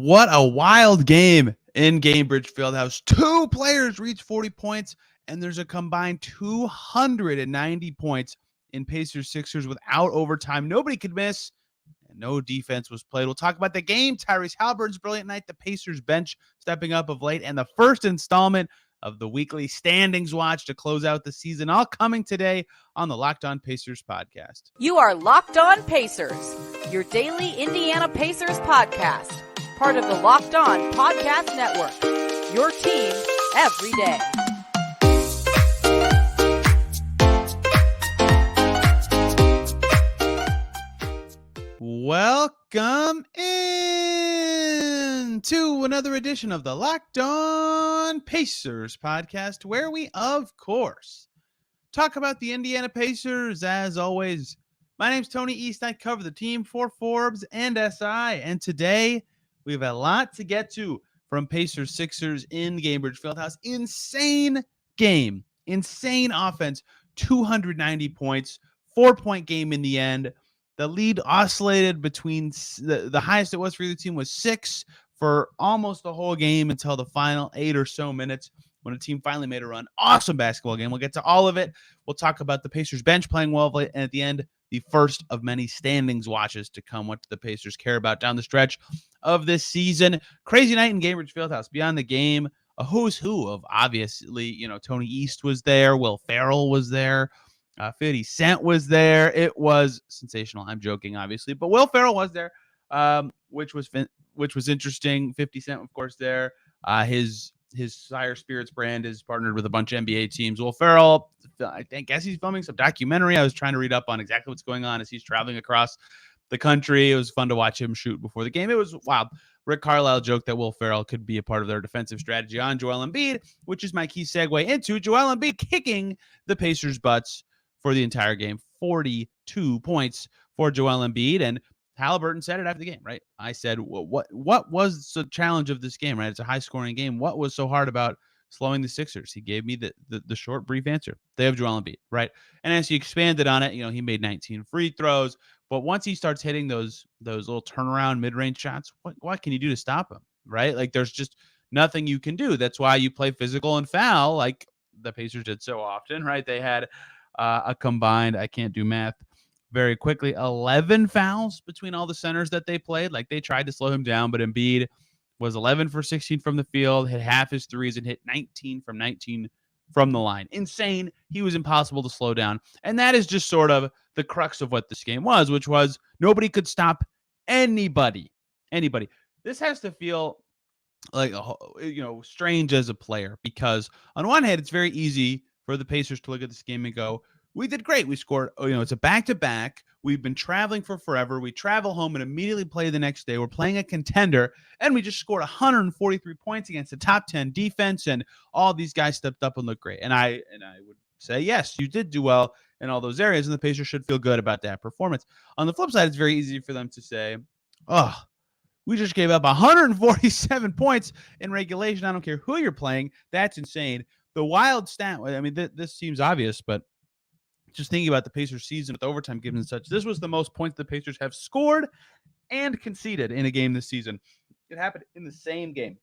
What a wild game in Gainbridge Fieldhouse. Two players reached 40 points, and there's a combined 290 points in Pacers-Sixers without overtime. Nobody could miss, and no defense was played. We'll talk about the game, Tyrese Halliburton's brilliant night, the Pacers bench stepping up of late, and the first installment of the weekly standings watch to close out the season, all coming today on the Locked On Pacers podcast. You are Locked On Pacers, your daily Indiana Pacers podcast. Part of the Locked On Podcast Network, your team every day. Welcome in to another edition of the Locked On Pacers podcast, where we, of course, talk about the Indiana Pacers. As always, my name's Tony East. I cover the team for Forbes and SI, and today we have a lot to get to from Pacers-Sixers in Gainbridge Fieldhouse. Insane game, insane offense, 290 points, 4-point game in the end. The lead oscillated between the highest it was for either team was 6 for almost the whole game until the final 8 or so minutes when a team finally made a run. Awesome basketball game. We'll get to all of it. We'll talk about the Pacers bench playing well, and at the end, the first of many standings watches to come. What do the Pacers care about down the stretch of this season? Crazy night in Gainbridge Fieldhouse. Beyond the game, a who's who of obviously, Tony East was there. Will Ferrell was there. 50 Cent was there. It was sensational. I'm joking, obviously, but Will Ferrell was there, which was interesting. 50 Cent, of course, there. His Sire Spirits brand is partnered with a bunch of NBA teams. Will Ferrell, I guess he's filming some documentary. I was trying to read up on exactly what's going on as he's traveling across the country. It was fun to watch him shoot before the game. It was wild. Rick Carlisle joked that Will Ferrell could be a part of their defensive strategy on Joel Embiid, which is my key segue into Joel Embiid kicking the Pacers' butts for the entire game. 42 points for Joel Embiid, and Halliburton said it after the game, right? I said, well, what was the challenge of this game, right? It's a high-scoring game. What was so hard about slowing the Sixers? He gave me the short, brief answer. They have Joel Embiid, right? And as he expanded on it, he made 19 free throws, but once he starts hitting those little turnaround mid-range shots, what can you do to stop him, right? Like, there's just nothing you can do. That's why you play physical and foul, like the Pacers did so often, right? They had a combined, I can't do math very quickly, 11 fouls between all the centers that they played. Like, they tried to slow him down, but Embiid was 11 for 16 from the field, hit half his threes, and hit 19 from 19 from the line. Insane. He was impossible to slow down. And that is just sort of the crux of what this game was, which was nobody could stop anybody. This has to feel like, strange as a player, because on one hand, it's very easy for the Pacers to look at this game and go, we did great. We scored, it's a back-to-back. We've been traveling for forever. We travel home and immediately play the next day. We're playing a contender, and we just scored 143 points against a top 10 defense, and all these guys stepped up and looked great. And I would say, yes, you did do well in all those areas, and the Pacers should feel good about that performance. On the flip side, it's very easy for them to say, oh, we just gave up 147 points in regulation. I don't care who you're playing. That's insane. The wild stat, I mean, this seems obvious, but just thinking about the Pacers season with overtime given and such, this was the most points the Pacers have scored and conceded in a game this season. It happened in the same game.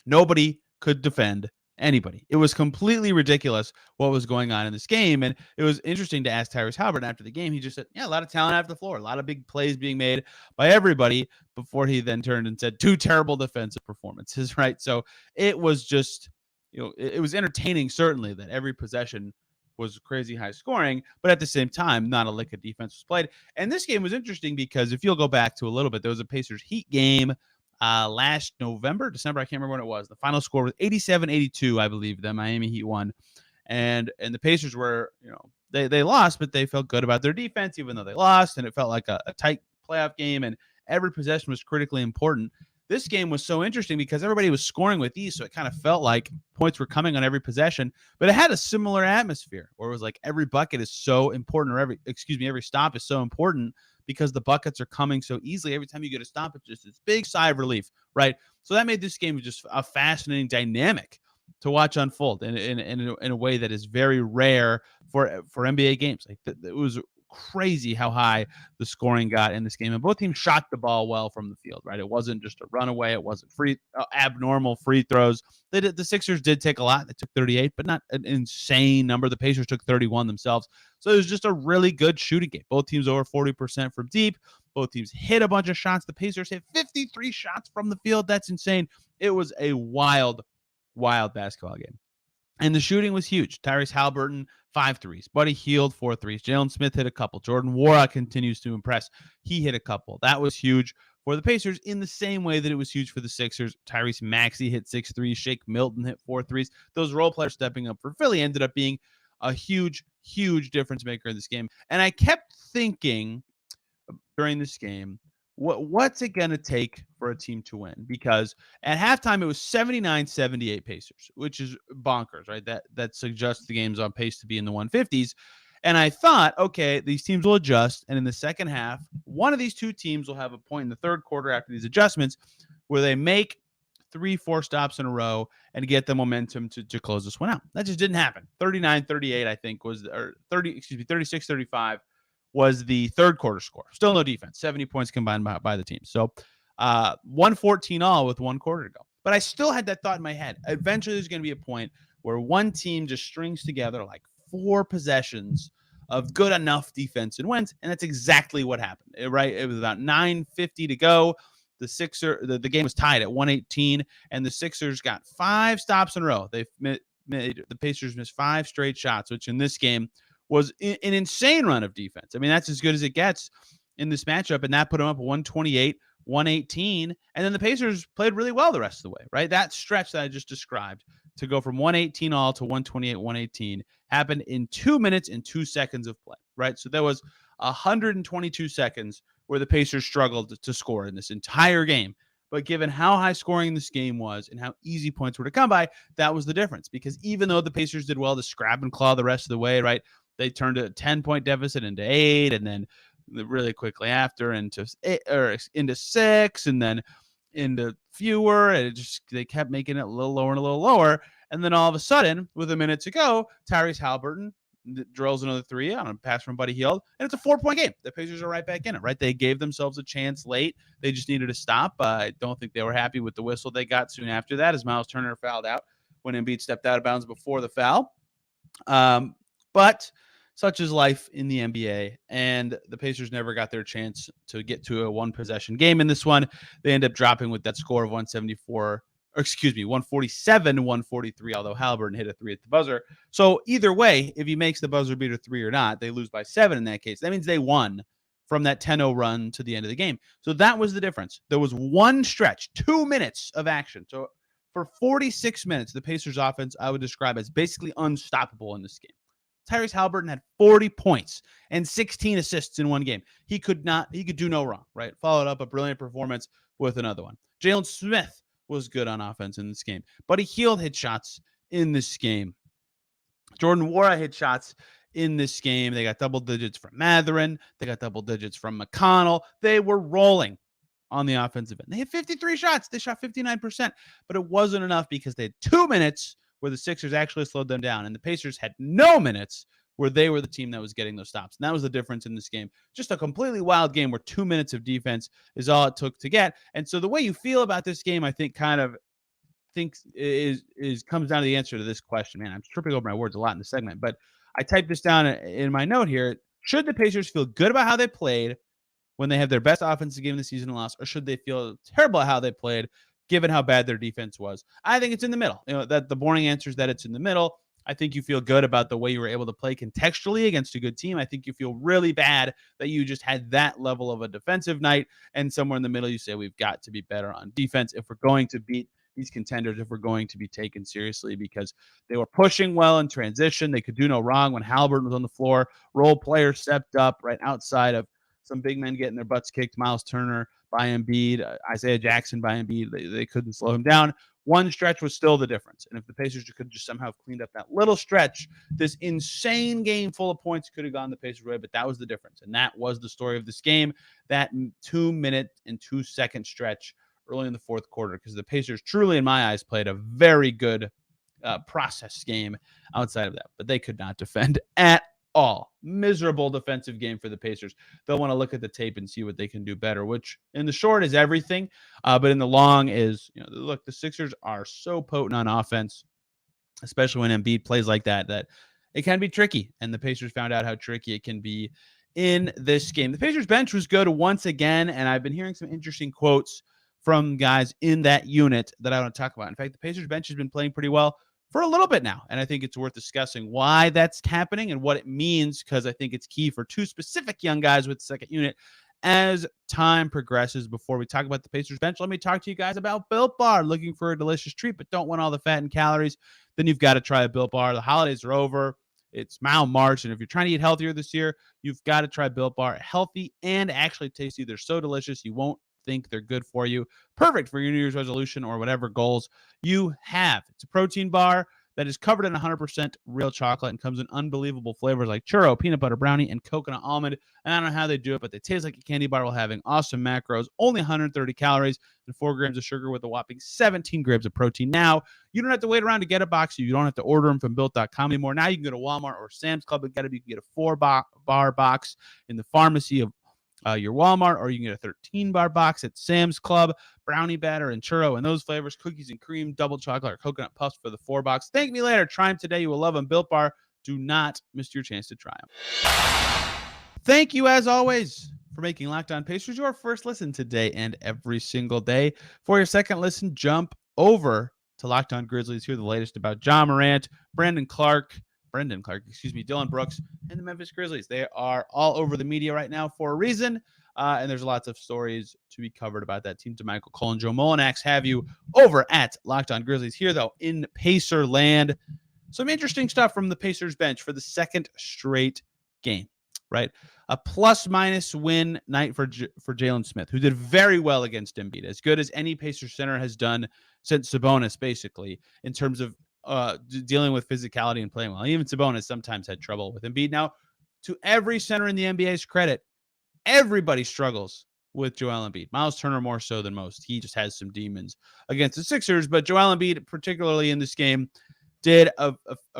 Nobody could defend anybody. It was completely ridiculous what was going on in this game. And it was interesting to ask Tyrese Halliburton after the game. He just said, yeah, a lot of talent after the floor, a lot of big plays being made by everybody, before he then turned and said 2 terrible defensive performances, right? So it was just, it was entertaining, certainly, that every possession was crazy high scoring, but at the same time, not a lick of defense was played. And this game was interesting because if you'll go back to a little bit, there was a Pacers Heat game last December, I can't remember when it was. The final score was 87-82, I believe. The Miami Heat won. And the Pacers were, they lost, but they felt good about their defense, even though they lost, and it felt like a tight playoff game, and every possession was critically important. This game was so interesting because everybody was scoring with ease, so it kind of felt like points were coming on every possession, but it had a similar atmosphere where it was like every bucket is so important, or every stop is so important because the buckets are coming so easily. Every time you get a stop, it's just this big sigh of relief, right? So that made this game just a fascinating dynamic to watch unfold in a way that is very rare for NBA games. Like, it was crazy how high the scoring got in this game. And both teams shot the ball well from the field, right? It wasn't just a runaway. It wasn't abnormal free throws. The Sixers did take a lot. They took 38, but not an insane number. The Pacers took 31 themselves. So it was just a really good shooting game. Both teams over 40% from deep. Both teams hit a bunch of shots. The Pacers hit 53 shots from the field. That's insane. It was a wild basketball game. And the shooting was huge. Tyrese Halliburton, 5 threes. Buddy Hield, 4 threes. Jalen Smith hit a couple. Jordan Nwora continues to impress. He hit a couple. That was huge for the Pacers in the same way that it was huge for the Sixers. Tyrese Maxey hit 6 threes. Shake Milton hit 4 threes. Those role players stepping up for Philly ended up being a huge difference maker in this game. And I kept thinking during this game, what's it going to take for a team to win? Because at halftime, it was 79-78 Pacers, which is bonkers, right? That suggests the game's on pace to be in the 150s. And I thought, okay, these teams will adjust. And in the second half, one of these two teams will have a point in the third quarter after these adjustments where they make 3-4 stops in a row and get the momentum to close this one out. That just didn't happen. 39-38, I think, was, or 36-35 was the third quarter score. Still no defense. 70 points combined by the team. So 114 all with 1 quarter to go. But I still had that thought in my head. Eventually, there's going to be a point where one team just strings together like 4 possessions of good enough defense and wins, and that's exactly what happened. Right? It was about 9:50 to go. The game was tied at 118, and the Sixers got 5 stops in a row. They made the Pacers miss 5 straight shots, which in this game was an insane run of defense. I mean, that's as good as it gets in this matchup, and that put them up 128, 118, and then the Pacers played really well the rest of the way, right? That stretch that I just described to go from 118 all to 128, 118 happened in 2 minutes and 2 seconds of play, right? So there was 122 seconds where the Pacers struggled to score in this entire game. But given how high scoring this game was and how easy points were to come by, that was the difference. Because even though the Pacers did well to scrap and claw the rest of the way, right? They turned a 10-point deficit into 8, and then really quickly after into 6, and then into fewer. And they kept making it a little lower and a little lower. And then all of a sudden, with a minute to go, Tyrese Halliburton drills another 3 on a pass from Buddy Hield, and it's a 4-point game. The Pacers are right back in it, right? They gave themselves a chance late. They just needed to stop. I don't think they were happy with the whistle they got soon after that, as Miles Turner fouled out when Embiid stepped out of bounds before the foul. But such is life in the NBA, and the Pacers never got their chance to get to a one-possession game in this one. They end up dropping with that score of 147-143, although Halliburton hit a 3 at the buzzer. So either way, if he makes the buzzer beater 3 or not, they lose by 7 in that case. That means they won from that 10-0 run to the end of the game. So that was the difference. There was one stretch, 2 minutes of action. So for 46 minutes, the Pacers offense I would describe as basically unstoppable in this game. Tyrese Halliburton had 40 points and 16 assists in one game. He could do no wrong, right? Followed up a brilliant performance with another one. Jalen Smith was good on offense in this game. Buddy Hield hit shots in this game. Jordan Nwora hit shots in this game. They got double digits from Mathurin. They got double digits from McConnell. They were rolling on the offensive end. They hit 53 shots. They shot 59%, but it wasn't enough because they had 2 minutes where the Sixers actually slowed them down, and the Pacers had no minutes where they were the team that was getting those stops. And that was the difference in this game. Just a completely wild game where 2 minutes of defense is all it took to get. And so the way you feel about this game, I think comes down to the answer to this question. Man, I'm tripping over my words a lot in the segment, but I typed this down in my note here. Should the Pacers feel good about how they played when they have their best offensive game of the season and lost, or should they feel terrible at how they played given how bad their defense was? I think it's in the middle. That the boring answer is that it's in the middle. I think you feel good about the way you were able to play contextually against a good team. I think you feel really bad that you just had that level of a defensive night. And somewhere in the middle, you say we've got to be better on defense if we're going to beat these contenders, if we're going to be taken seriously, because they were pushing well in transition. They could do no wrong when Halliburton was on the floor. Role players stepped up right outside of some big men getting their butts kicked. Miles Turner by Embiid, Isaiah Jackson by Embiid. They couldn't slow him down. One stretch was still the difference. And if the Pacers could just somehow have cleaned up that little stretch, this insane game full of points could have gone the Pacers' way, but that was the difference. And that was the story of this game, that 2 minute and 2 second stretch early in the fourth quarter, because the Pacers truly, in my eyes, played a very good process game outside of that. But they could not defend at all. Miserable defensive game for the Pacers. They'll want to look at the tape and see what they can do better, which in the short is everything, but in the long is, look, the Sixers are so potent on offense, especially when Embiid plays like that it can be tricky, and the Pacers found out how tricky it can be in this game. The Pacers bench was good once again, and I've been hearing some interesting quotes from guys in that unit that I want to talk about. In fact, the Pacers bench has been playing pretty well for a little bit now, and I think it's worth discussing why that's happening and what it means, because I think it's key for two specific young guys with the second unit as time progresses. Before we talk about the Pacers bench, let me talk to you guys about Built Bar. Looking for a delicious treat but don't want all the fat and calories? Then you've got to try a Built Bar. The holidays are over. It's now March, and if you're trying to eat healthier this year, you've got to try Built Bar. Healthy and actually tasty. They're so delicious, you won't think they're good for you. Perfect for your New Year's resolution or whatever goals you have. It's a protein bar that is covered in 100% real chocolate and comes in unbelievable flavors like churro, peanut butter brownie, and coconut almond. And I don't know how they do it, but they taste like a candy bar while having awesome macros, only 130 calories and 4 grams of sugar with a whopping 17 grams of protein. Now, you don't have to wait around to get a box. You don't have to order them from Built.com anymore. Now you can go to Walmart or Sam's Club and get them. You can get a 4-bar box in the pharmacy of your Walmart, or you can get a 13-bar box at Sam's Club. Brownie batter and churro and those flavors, cookies and cream, double chocolate, or coconut puffs for the 4-box. Thank me later. Try them today. You will love them. Built Bar. Do not miss your chance to try them. Thank you, as always, for making Locked On Pacers your first listen today and every single day. For your second listen, jump over to Locked On Grizzlies. Hear the latest about Ja Morant, Brendan Clark, Dillon Brooks, and the Memphis Grizzlies. They are all over the media right now for a reason, and there's lots of stories to be covered about that team. To Michael Cole and Joe Molinax have you over at Locked On Grizzlies. Here, though, in Pacer land, some interesting stuff from the Pacers bench for the second straight game, right? A plus-minus win night for Jalen Smith, who did very well against Embiid, as good as any Pacers center has done since Sabonis, basically, in terms of dealing with physicality and playing well. Even Sabonis sometimes had trouble with Embiid. Now, to every center in the NBA's credit, everybody struggles with Joel Embiid. Miles Turner more so than most. He just has some demons against the Sixers, but Joel Embiid, particularly in this game, did a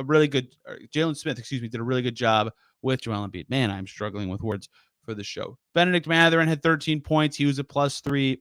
really good, Jalen Smith, did a really good job with Joel Embiid. Man, I'm struggling with words for the show. Benedict Mathurin had 13 points. He was a +3.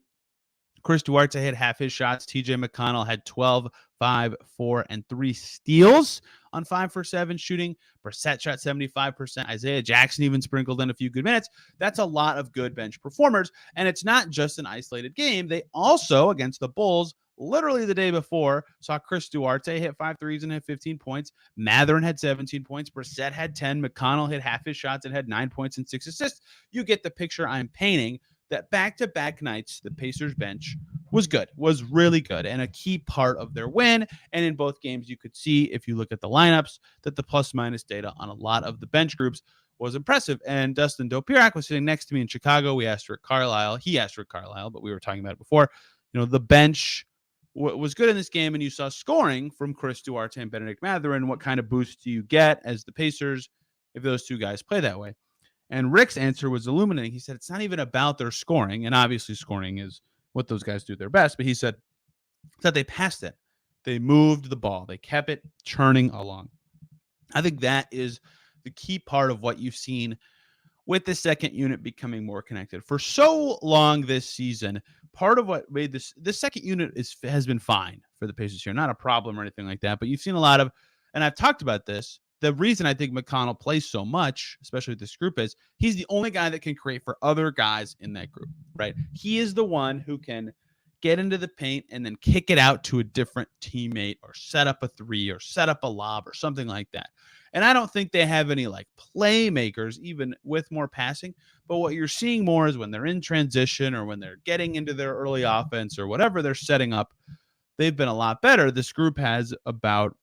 Chris Duarte hit half his shots. TJ McConnell had 12, 5, 4, and 3 steals on 5 for 7 shooting. Brissett shot 75%. Isaiah Jackson even sprinkled in a few good minutes. That's a lot of good bench performers, and it's not just an isolated game. They also, against the Bulls, literally the day before, saw Chris Duarte hit 5 threes and hit 15 points. Mathurin had 17 points. Brissett had 10. McConnell hit half his shots and had 9 points and 6 assists. You get the picture I'm painting. That back-to-back nights, the Pacers bench was really good, and a key part of their win. And in both games, you could see, if you look at the lineups, that the plus-minus data on a lot of the bench groups was impressive. And Dustin Dopirak was sitting next to me in Chicago. We asked Rick Carlisle. He asked Rick Carlisle, but we were talking about it before. The bench was good in this game, and you saw scoring from Chris Duarte and Benedict Mathurin. What kind of boost do you get as the Pacers if those two guys play that way? And Rick's answer was illuminating. He said, it's not even about their scoring. And obviously scoring is what those guys do their best. But he said that they passed it. They moved the ball. They kept it churning along. I think that is the key part of what you've seen with the second unit becoming more connected. For so long this season, part of what made this second unit has been fine for the Pacers here. Not a problem or anything like that. But you've seen a lot of, and I've talked about this, the reason I think McConnell plays so much, especially with this group, is he's the only guy that can create for other guys in that group, right? He is the one who can get into the paint and then kick it out to a different teammate or set up a three or set up a lob or something like that. And I don't think they have any like playmakers, even with more passing. But what you're seeing more is when they're in transition or when they're getting into their early offense or whatever they're setting up, they've been a lot better. This group has about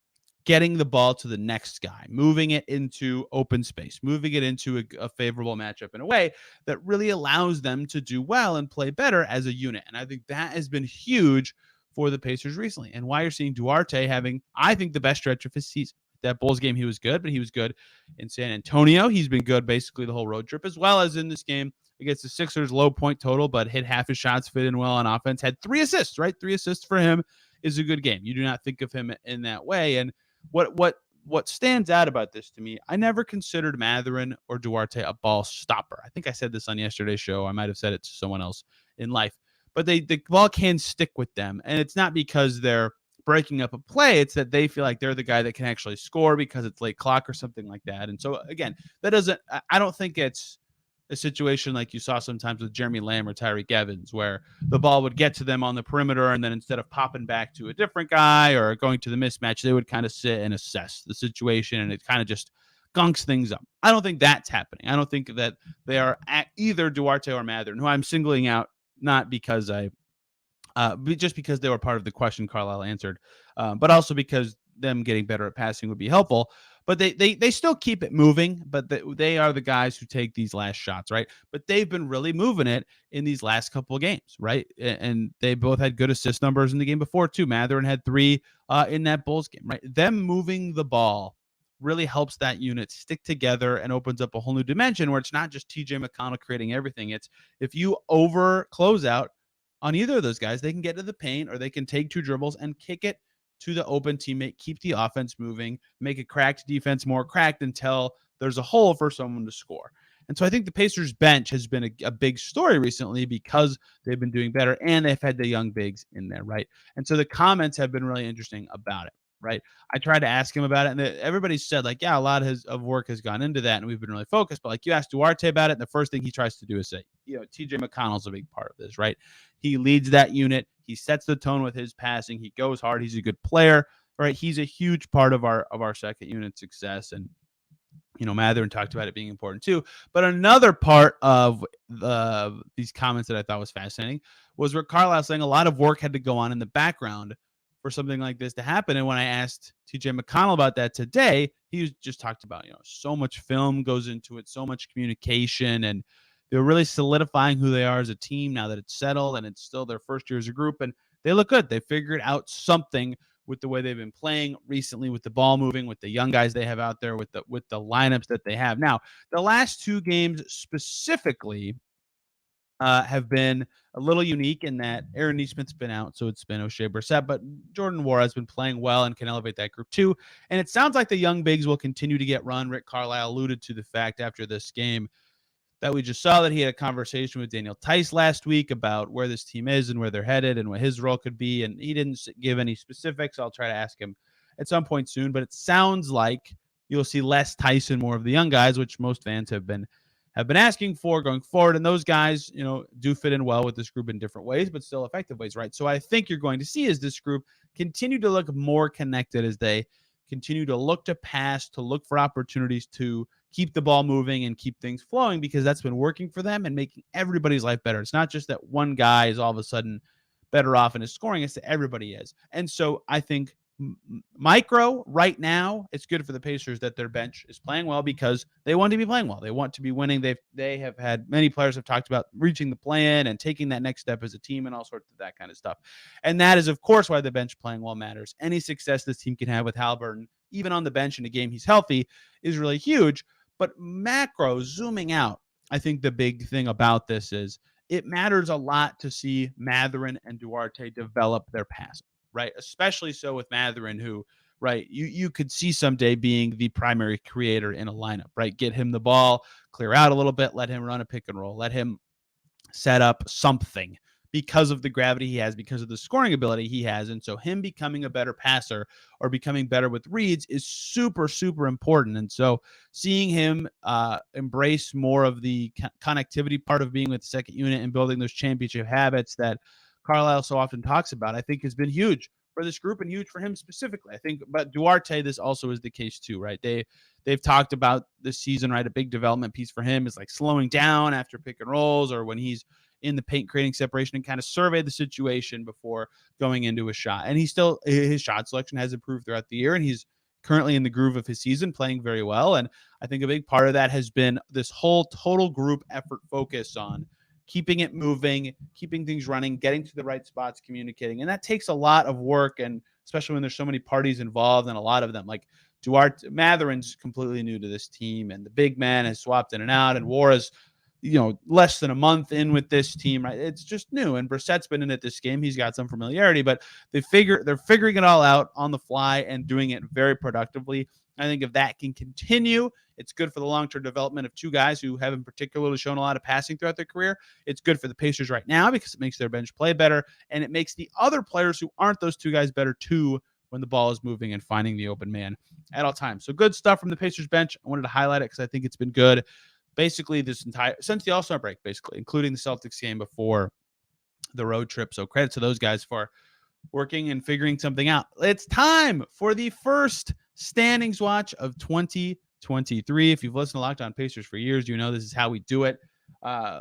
getting the ball to the next guy, moving it into open space, moving it into a favorable matchup in a way that really allows them to do well and play better as a unit. And I think that has been huge for the Pacers recently, and why you're seeing Duarte having, I think, the best stretch of his season. That Bulls game, he was good, but he was good in San Antonio. He's been good basically the whole road trip, as well as in this game against the Sixers, low point total, but hit half his shots, fit in well on offense, had 3 assists, right? 3 assists for him is a good game. You do not think of him in that way. And what what stands out about this to me, I never considered Mathurin or Duarte a ball stopper. I think I said this on yesterday's show. I might have said it to someone else in life, but the ball can stick with them, and it's not because they're breaking up a play. It's that they feel like they're the guy that can actually score because it's late clock or something like that. And so again, that doesn't. I don't think it's a situation like you saw sometimes with Jeremy Lamb or Tyreek Evans, where the ball would get to them on the perimeter, and then instead of popping back to a different guy or going to the mismatch, they would kind of sit and assess the situation, and it kind of just gunks things up. I don't think that's happening. I don't think that they are at either Duarte or Mathurin, who I'm singling out not because just because they were part of the question Carlisle answered, but also because them getting better at passing would be helpful. But they still keep it moving, but they are the guys who take these last shots, right? But they've been really moving it in these last couple of games, right? And they both had good assist numbers in the game before too. Mathurin had 3 in that Bulls game, right? Them moving the ball really helps that unit stick together and opens up a whole new dimension where it's not just TJ McConnell creating everything. It's if you over close out on either of those guys, they can get to the paint or they can take 2 dribbles and kick it to the open teammate, keep the offense moving, make a cracked defense more cracked until there's a hole for someone to score. And so I think the Pacers bench has been a big story recently because they've been doing better and they've had the young bigs in there, right? And so the comments have been really interesting about it, right? I tried to ask him about it, and everybody said, like, yeah, a lot of work has gone into that, and we've been really focused. But like you asked Duarte about it, and the first thing he tries to do is say, TJ McConnell's a big part of this, right? He leads that unit. He sets the tone with his passing. He goes hard. He's a good player, right? He's a huge part of our second unit success. And Mathurin talked about it being important too. But another part of these comments that I thought was fascinating was where Carlisle saying a lot of work had to go on in the background for something like this to happen. And when I asked TJ McConnell about that today, he just talked about, so much film goes into it, so much communication, and they're really solidifying who they are as a team now that it's settled and it's still their first year as a group. And they look good. They figured out something with the way they've been playing recently, with the ball moving, with the young guys they have out there, with the lineups that they have. Now, the last 2 games specifically have been a little unique in that Aaron Nesmith's been out, so it's been O'Shea Brissett, but Jordan Nwora has been playing well and can elevate that group too. And it sounds like the young bigs will continue to get run. Rick Carlisle alluded to the fact after this game that we just saw that he had a conversation with Daniel Tice last week about where this team is and where they're headed and what his role could be. And he didn't give any specifics. I'll try to ask him at some point soon, but it sounds like you'll see less Tice and more of the young guys, which most fans have been asking for going forward. And those guys, do fit in well with this group in different ways, but still effective ways, right? So I think you're going to see as this group continue to look more connected as they continue to look to pass, to look for opportunities to keep the ball moving and keep things flowing, because that's been working for them and making everybody's life better. It's not just that one guy is all of a sudden better off in his scoring, it's that everybody is. And so I think micro right now, it's good for the Pacers that their bench is playing well because they want to be playing well. They want to be winning. They have had many players have talked about reaching the play-in and taking that next step as a team and all sorts of that kind of stuff. And that is, of course, why the bench playing well matters. Any success this team can have with Halliburton, even on the bench in a game he's healthy, is really huge. But macro, zooming out, I think the big thing about this is it matters a lot to see Mathurin and Duarte develop their passing, right? Especially so with Mathurin, who, right, you could see someday being the primary creator in a lineup, right? Get him the ball, clear out a little bit, let him run a pick and roll, let him set up something because of the gravity he has, because of the scoring ability he has. And so him becoming a better passer or becoming better with reads is super, super important. And so seeing him embrace more of the connectivity part of being with the second unit and building those championship habits that Carlisle so often talks about, I think has been huge for this group and huge for him specifically. I think, but Duarte, this also is the case too, right? They've talked about this season, right? A big development piece for him is like slowing down after pick and rolls or when he's in the paint creating separation and kind of survey the situation before going into a shot. And his shot selection has improved throughout the year, and he's currently in the groove of his season, playing very well. And I think a big part of that has been this whole total group effort focus on keeping it moving, keeping things running, getting to the right spots, communicating. And that takes a lot of work, and especially when there's so many parties involved, and a lot of them, like Mathurin's completely new to this team, and the big man has swapped in and out, and Nwora's less than a month in with this team, right? It's just new, and Brissett's been in it this game. He's got some familiarity, but they're figuring it all out on the fly and doing it very productively. I think if that can continue, it's good for the long-term development of two guys who haven't particularly shown a lot of passing throughout their career. It's good for the Pacers right now because it makes their bench play better, and it makes the other players who aren't those two guys better too when the ball is moving and finding the open man at all times. So good stuff from the Pacers bench. I wanted to highlight it because I think it's been good basically since the All-Star break, basically, including the Celtics game before the road trip. So credit to those guys for working and figuring something out. It's time for the first standings watch of 2023. If you've listened to Locked On Pacers for years, you know this is how we do it.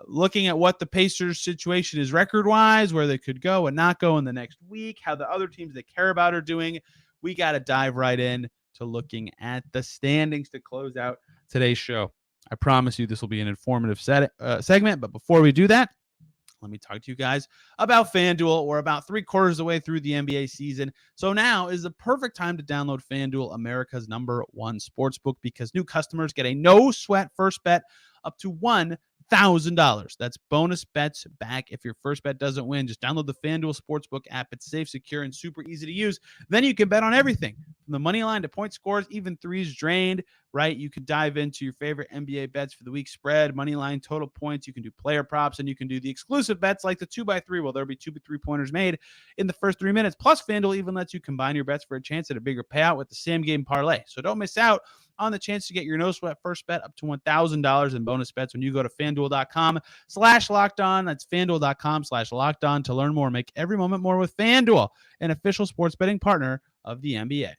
Looking at what the Pacers situation is record-wise, where they could go and not go in the next week, how the other teams they care about are doing. We got to dive right in to looking at the standings to close out today's show. I promise you this will be an informative segment, but before we do that, let me talk to you guys about FanDuel. We're about 3/4 of the way through the NBA season, so now is the perfect time to download FanDuel, America's #1 sportsbook, because new customers get a no-sweat first bet up to $1,000. That's bonus bets back if your first bet doesn't win. Just download the FanDuel Sportsbook app. It's safe, secure, and super easy to use. Then you can bet on everything from the money line to point scores, even threes drained, right? You can dive into your favorite NBA bets for the week: spread, money line, total points. You can do player props, and you can do the exclusive bets like the 2x3. Well, there'll be 2 3-pointers made in the first 3 minutes. Plus, FanDuel even lets you combine your bets for a chance at a bigger payout with the same game parlay. So don't miss out on the chance to get your no-sweat first bet up to $1,000 in bonus bets when you go to FanDuel.com/lockedon. That's FanDuel.com/lockedon to learn more. Make every moment more with FanDuel, an official sports betting partner of the NBA.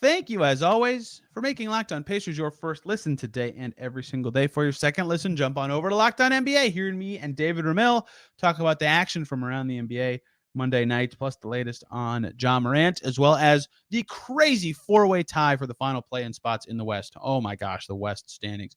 Thank you, as always, for making Locked On Pacers your first listen today and every single day. For your second listen, jump on over to Locked On NBA. Hearing me and David Ramil talk about the action from around the NBA Monday night, plus the latest on Ja Morant, as well as the crazy four-way tie for the final play-in spots in the West. Oh my gosh, the West standings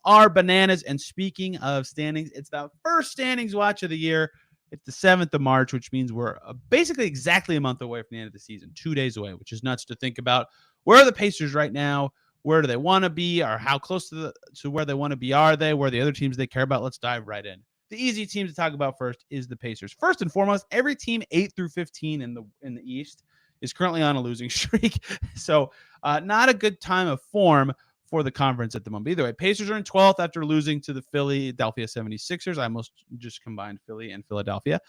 are bananas. And speaking of standings, it's the first standings watch of the year. It's the 7th of March, which means we're basically exactly a month away from the end of the season, 2 days away, which is nuts to think about. Where are the Pacers right now? Where do they want to be? Or how close to where they want to be are they? Where are the other teams they care about? Let's dive right in. The easy team to talk about first is the Pacers. First and foremost, every team 8 through 15 in the East is currently on a losing streak. So not a good time of form for the conference at the moment. Either way, Pacers are in 12th after losing to the Philadelphia 76ers. I almost just combined Philly and Philadelphia.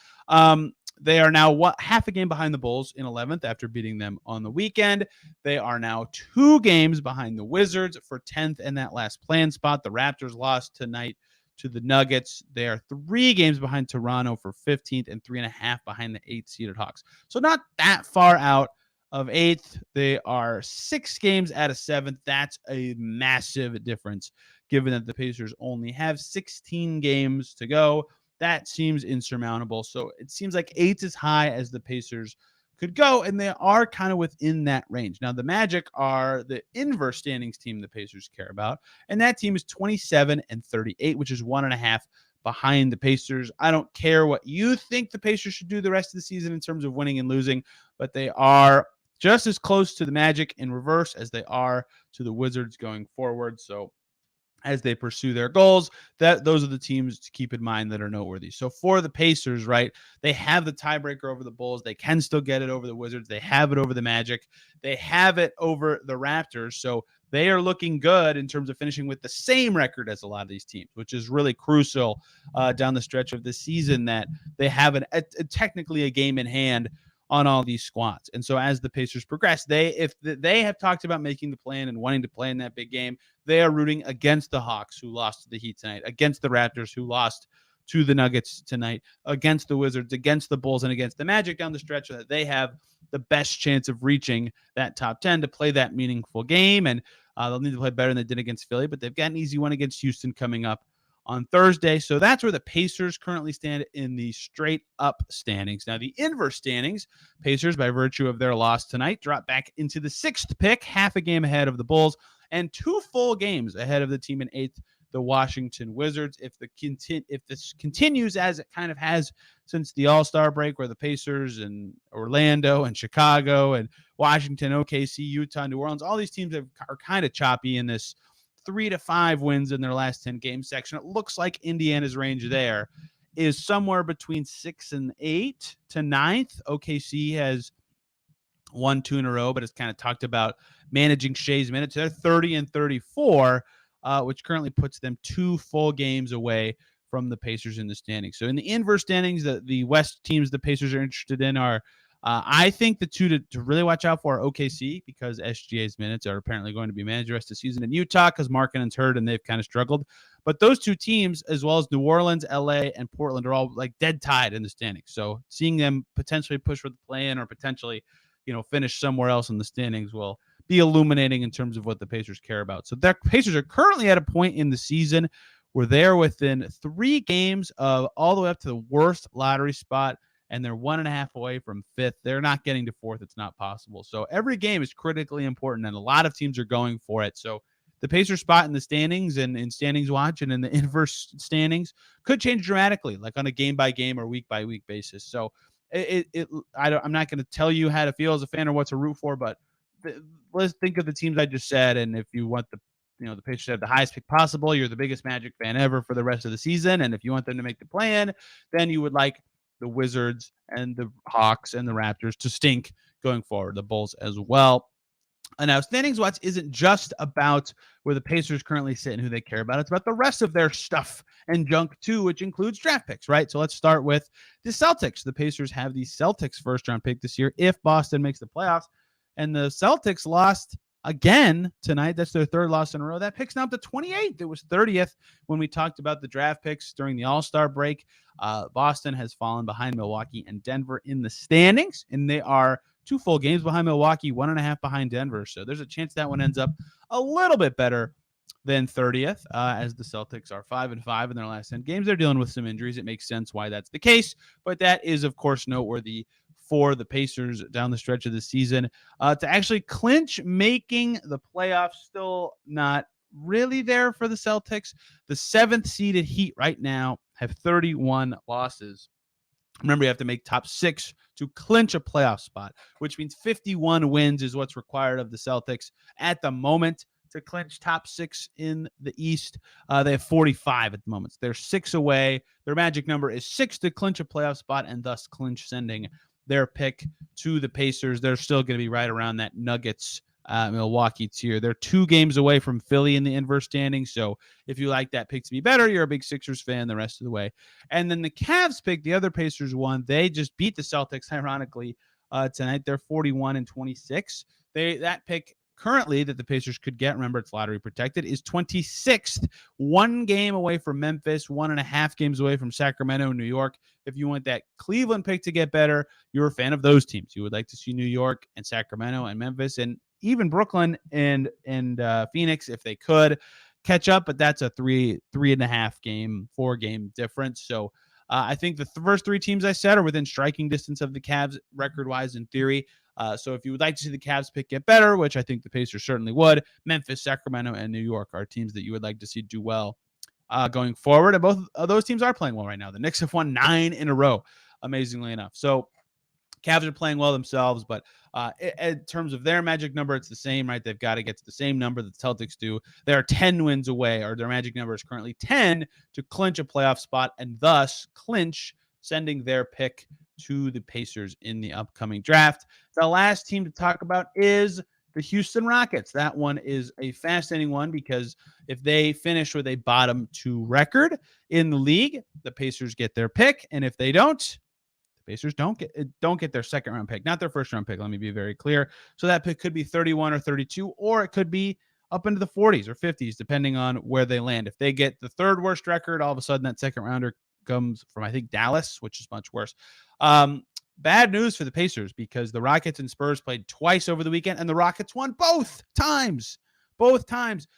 They are now half a game behind the Bulls in 11th after beating them on the weekend. They are now 2 games behind the Wizards for 10th in that last play-in spot. The Raptors lost tonight to the Nuggets. They are 3 games behind Toronto for 15th and 3.5 behind the 8th-seeded Hawks. So not that far out of 8th. They are 6 games out of 7th. That's a massive difference, given that the Pacers only have 16 games to go. That seems insurmountable. So it seems like 8's as high as the Pacers could go, and they are kind of within that range. Now, the Magic are the inverse standings team the Pacers care about, and that team is 27 and 38, which is 1.5 behind the Pacers. I don't care what you think the Pacers should do the rest of the season in terms of winning and losing, but they are just as close to the Magic in reverse as they are to the Wizards going forward. So as they pursue their goals, those are the teams to keep in mind that are noteworthy. So for the Pacers, right, they have the tiebreaker over the Bulls. They can still get it over the Wizards. They have it over the Magic. They have it over the Raptors. So they are looking good in terms of finishing with the same record as a lot of these teams, which is really crucial down the stretch of this season, that they have technically a game in hand on all these squads. And so as the Pacers progress, if they have talked about making the plan and wanting to play in that big game, they are rooting against the Hawks, who lost to the Heat tonight, against the Raptors, who lost to the Nuggets tonight, against the Wizards, against the Bulls, and against the Magic down the stretch, so that they have the best chance of reaching that top 10 to play that meaningful game. And they'll need to play better than they did against Philly, but they've got an easy one against Houston coming up on Thursday. So that's where the Pacers currently stand in the straight up standings. Now, the inverse standings, Pacers, by virtue of their loss tonight, drop back into the 6th pick, half a game ahead of the Bulls, and 2 full games ahead of the team in 8th, the Washington Wizards. If this continues as it kind of has since the All-Star break, where the Pacers and Orlando and Chicago and Washington, OKC, Utah, New Orleans, all these teams are kind of choppy in this 3 to 5 wins in their last 10 game section. It looks like Indiana's range there is somewhere between 6 and 8 to 9th. OKC has won 2 in a row, but it's kind of talked about managing Shea's minutes. They're 30 and 34, which currently puts them 2 full games away from the Pacers in the standings. So in the inverse standings, the West teams the Pacers are interested in are, I think the two to really watch out for are OKC, because SGA's minutes are apparently going to be managed the rest of the season, in Utah because Markkanen's hurt and they've kind of struggled. But those two teams, as well as New Orleans, LA, and Portland, are all like dead tied in the standings. So seeing them potentially push for the play-in or potentially, finish somewhere else in the standings will be illuminating in terms of what the Pacers care about. So the Pacers are currently at a point in the season where they're within 3 games of all the way up to the worst lottery spot, and they're 1.5 away from 5th. They're not getting to 4th. It's not possible. So every game is critically important, and a lot of teams are going for it. So the Pacers spot in the standings and in standings watch and in the inverse standings could change dramatically, like on a game-by-game or week-by-week basis. So I'm not going to tell you how to feel as a fan or what to root for, but let's think of the teams I just said. And if you want the Pacers to have the highest pick possible, you're the biggest Magic fan ever for the rest of the season. And if you want them to make the play-in, then you would like the Wizards and the Hawks and the Raptors to stink going forward, the Bulls as well. And now standings watch isn't just about where the Pacers currently sit and who they care about. It's about the rest of their stuff and junk too, which includes draft picks, right? So let's start with the Celtics. The Pacers have the Celtics first round pick this year if Boston makes the playoffs. And the Celtics lost again tonight. That's their 3rd loss in a row. That pick's now up to 28th. It was 30th when we talked about the draft picks during the All-Star break. Boston has fallen behind Milwaukee and Denver in the standings, and they are 2 full games behind Milwaukee, 1.5 behind Denver. So there's a chance that one ends up a little bit better than 30th, as the Celtics are 5-5 in their last 10 games. They're dealing with some injuries. It makes sense why that's the case, but that is, of course, noteworthy for the Pacers down the stretch of the season. To actually clinch making the playoffs, still not really there for the Celtics. The 7th seeded Heat right now have 31 losses. Remember, you have to make top 6 to clinch a playoff spot, which means 51 wins is what's required of the Celtics at the moment to clinch top 6 in the East. They have 45 at the moment. They're 6 away. Their magic number is 6 to clinch a playoff spot and thus clinch sending their pick to the Pacers. They're still going to be right around that Nuggets Milwaukee tier. They're 2 games away from Philly in the inverse standings. So if you like that pick to be better, you're a big Sixers fan the rest of the way. And then the Cavs pick, the other Pacers one, they just beat the Celtics, ironically, tonight. They're 41-26. That pick currently that the Pacers could get, remember it's lottery protected, is 26th, 1 game away from Memphis, 1.5 games away from Sacramento and New York. If you want that Cleveland pick to get better, you're a fan of those teams. You would like to see New York and Sacramento and Memphis and even Brooklyn and Phoenix, if they could catch up, but that's a 3.5 game, 4 game difference. So I think the first 3 teams I said are within striking distance of the Cavs record-wise in theory. So if you would like to see the Cavs pick get better, which I think the Pacers certainly would, Memphis, Sacramento, and New York are teams that you would like to see do well going forward. And both of those teams are playing well right now. The Knicks have won 9 in a row, amazingly enough. So Cavs are playing well themselves, but in terms of their magic number, it's the same, right? They've got to get to the same number that the Celtics do. They're 10 wins away, or their magic number is currently 10 to clinch a playoff spot and thus clinch sending their pick to the Pacers in the upcoming draft. The last team to talk about is the Houston Rockets. That one is a fascinating one because if they finish with a bottom 2 record in the league, the Pacers get their pick, and if they don't, Pacers don't get their 2nd round pick, not their 1st round pick. Let me be very clear. So that pick could be 31 or 32, or it could be up into the 40s or 50s, depending on where they land. If they get the 3rd worst record, all of a sudden that 2nd rounder comes from, I think, Dallas, which is much worse. Bad news for the Pacers because the Rockets and Spurs played twice over the weekend, and the Rockets won both times.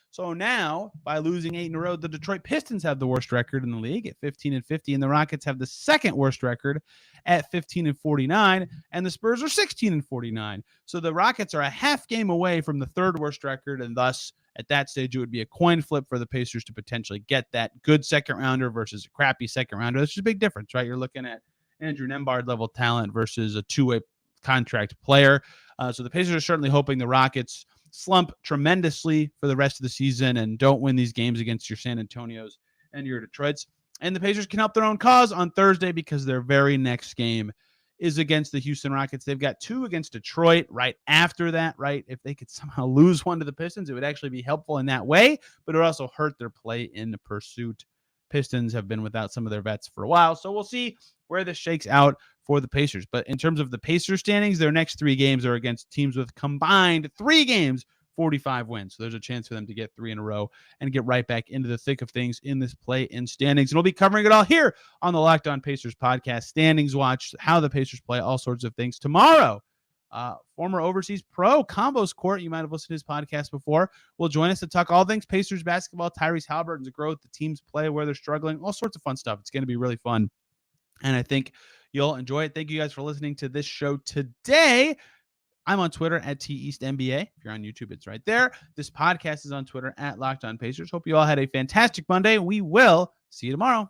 So now, by losing 8 in a row, the Detroit Pistons have the worst record in the league at 15-50, and the Rockets have the 2nd worst record at 15-49, and the Spurs are 16-49. So the Rockets are a half game away from the 3rd worst record, and thus, at that stage, it would be a coin flip for the Pacers to potentially get that good 2nd rounder versus a crappy 2nd rounder. That's just a big difference, right? You're looking at Andrew Nembhard level talent versus a 2-way contract player. So the Pacers are certainly hoping the Rockets slump tremendously for the rest of the season and don't win these games against your San Antonios and your Detroits. And the Pacers can help their own cause on Thursday because their very next game is against the Houston Rockets. They've got 2 against Detroit right after that, right? If they could somehow lose one to the Pistons, it would actually be helpful in that way, but it would also hurt their play in the pursuit. Pistons have been without some of their vets for a while, so we'll see where this shakes out for the Pacers. But in terms of the Pacers standings, their next 3 games are against teams with combined 3 games, 45 wins. So there's a chance for them to get 3 in a row and get right back into the thick of things in this play-in standings. And we'll be covering it all here on the Locked On Pacers podcast. Standings watch, how the Pacers play, all sorts of things. Tomorrow, former overseas pro Combos Court, you might have listened to his podcast before, will join us to talk all things Pacers basketball, Tyrese Halliburton's growth, the team's play, where they're struggling, all sorts of fun stuff. It's going to be really fun, and I think you'll enjoy it. Thank you guys for listening to this show today. I'm on Twitter at TEastNBA. If you're on YouTube, it's right there. This podcast is on Twitter at Locked On Pacers. Hope you all had a fantastic Monday. We will see you tomorrow.